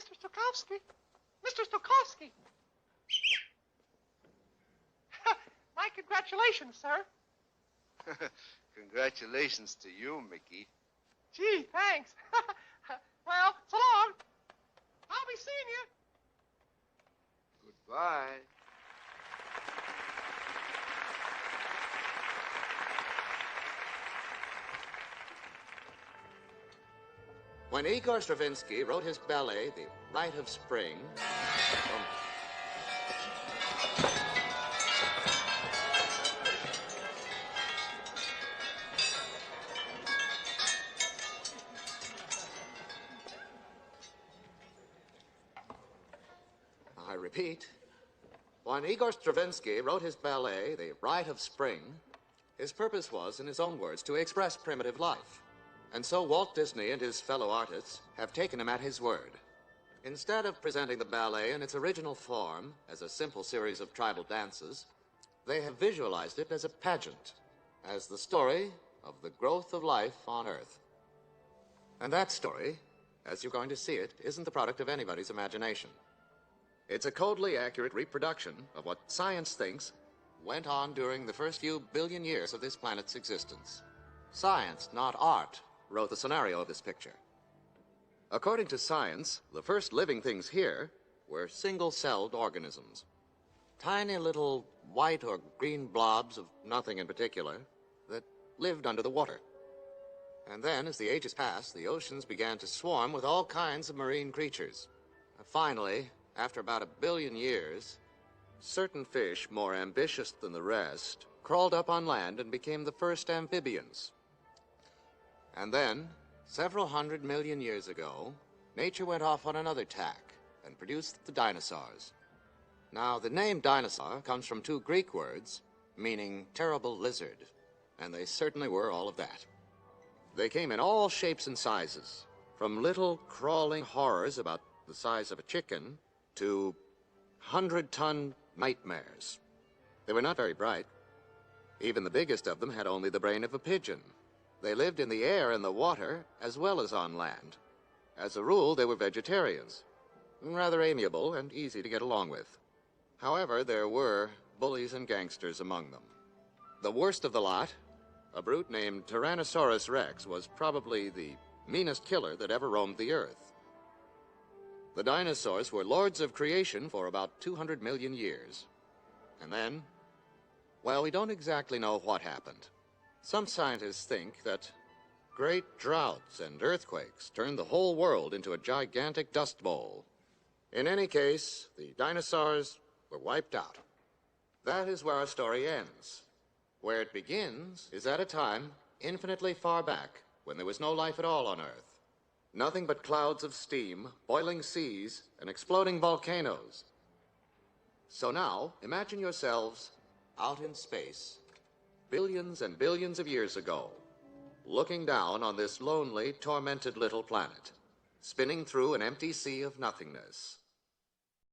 Mr. Stokowski. Mr. Stokowski. My congratulations, sir. Congratulations to you, Mickey. Gee, thanks. Well, so long. I'll be seeing you. Goodbye. When Igor Stravinsky wrote his ballet, The Rite of Spring, I repeat, when Igor Stravinsky wrote his ballet, The Rite of Spring, his purpose was, in his own words, to express primitive life. And so Walt Disney and his fellow artists have taken him at his word. Instead of presenting the ballet in its original form as a simple series of tribal dances, they have visualized it as a pageant, as the story of the growth of life on Earth. And that story, as you're going to see it, isn't the product of anybody's imagination. It's a coldly accurate reproduction of what science thinks went on during the first few billion years of this planet's existence. Science, not art, wrote the scenario of this picture. According to science, the first living things here were single-celled organisms. Tiny little white or green blobs of nothing in particular that lived under the water. And then, as the ages passed, the oceans began to swarm with all kinds of marine creatures. Finally, after about 1 billion years, certain fish, more ambitious than the rest, crawled up on land and became the first amphibians. And then, several 100 million years ago, nature went off on another tack and produced the dinosaurs. Now, the name dinosaur comes from 2 Greek words, meaning terrible lizard, and they certainly were all of that. They came in all shapes and sizes, from little crawling horrors about the size of a chicken to 100-ton nightmares. They were not very bright. Even the biggest of them had only the brain of a pigeon. They lived in the air and the water, as well as on land. As a rule, they were vegetarians, rather amiable and easy to get along with. However, there were bullies and gangsters among them. The worst of the lot, a brute named Tyrannosaurus Rex, was probably the meanest killer that ever roamed the earth. The dinosaurs were lords of creation for about 200 million years. And then, well, we don't exactly know what happened. Some scientists think that great droughts and earthquakes turned the whole world into a gigantic dust bowl. In any case, the dinosaurs were wiped out. That is where our story ends. Where it begins is at a time infinitely far back, when there was no life at all on Earth. Nothing but clouds of steam, boiling seas, and exploding volcanoes. So now, imagine yourselves out in space, billions and billions of years ago, looking down on this lonely, tormented little planet, spinning through an empty sea of nothingness.